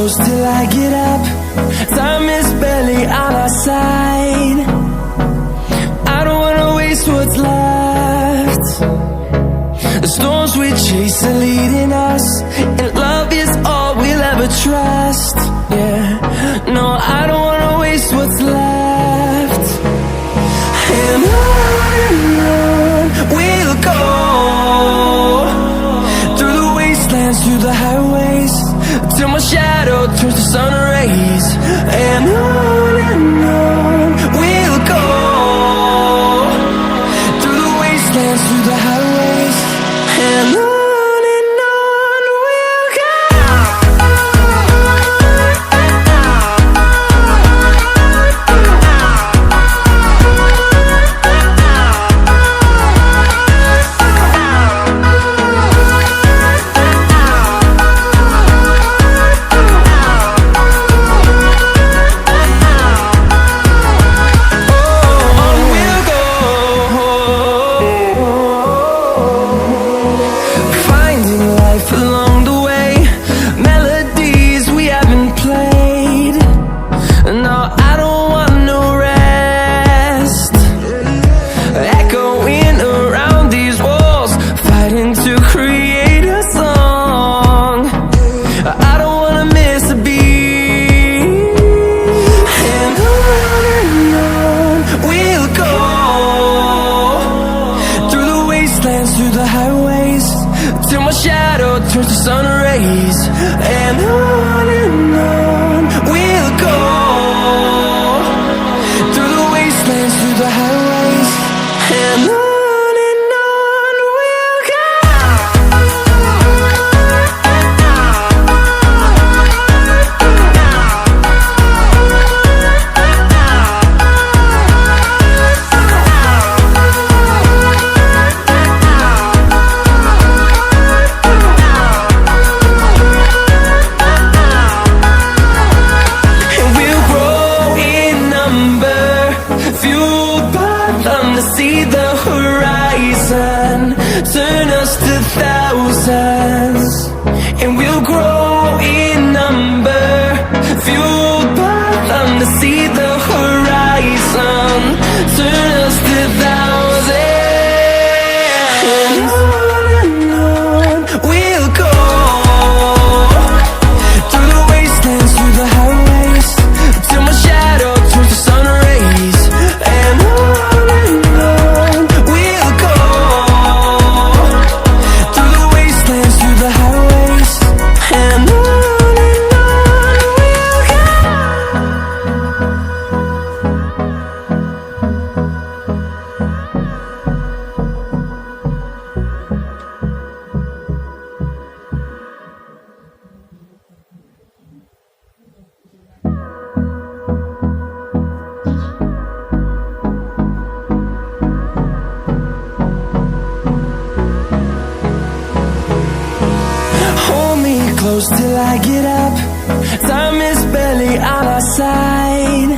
close till I get up. Time is barely on our side. I don't wanna waste what's left. The storms we chase are leading us, and love is all we'll ever trust. Yeah, no, I don't wanna waste what's left. And on we'll go, through the wastelands, through the highways, till my shadow turns to sun rays. And on we'll go, through the wastelands, through the highways, and on we'll go. Through the highways, till my shadow turns to sun rays. And on we'll go, through the wastelands, through the highways, and on we'll go. See the horizon, turn us to thousands, and we'll grow in number, fueled by them to see the horizon, turn us to thousands. And on we'll go, through the wastelands, through the highways, till my shadow turns to sun rays. And close till I get up. Time is barely on our side.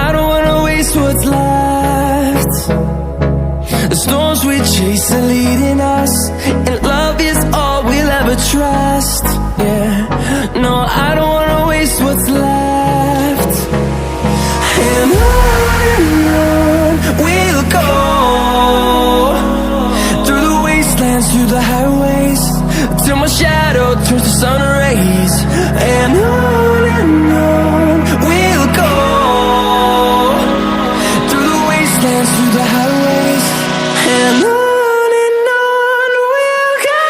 I don't wanna waste what's left. The storms we chase are leading us, and love is all we'll ever trust. Yeah, no, I don't wanna waste what's left. And on we'll go, through the wastelands, through the highways, till my shadow turns to sun rays. And on we'll go, through the wastelands, through the highways, and on we'll go.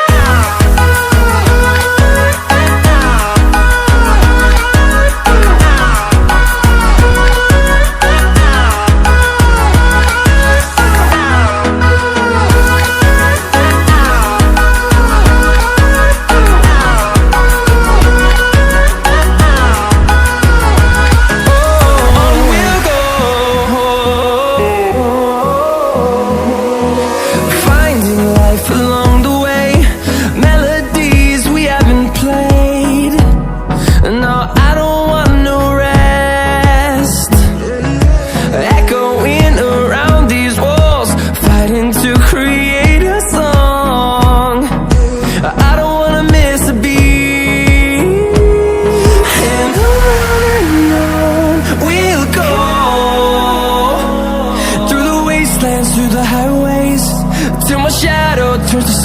till my shadow turns to sun.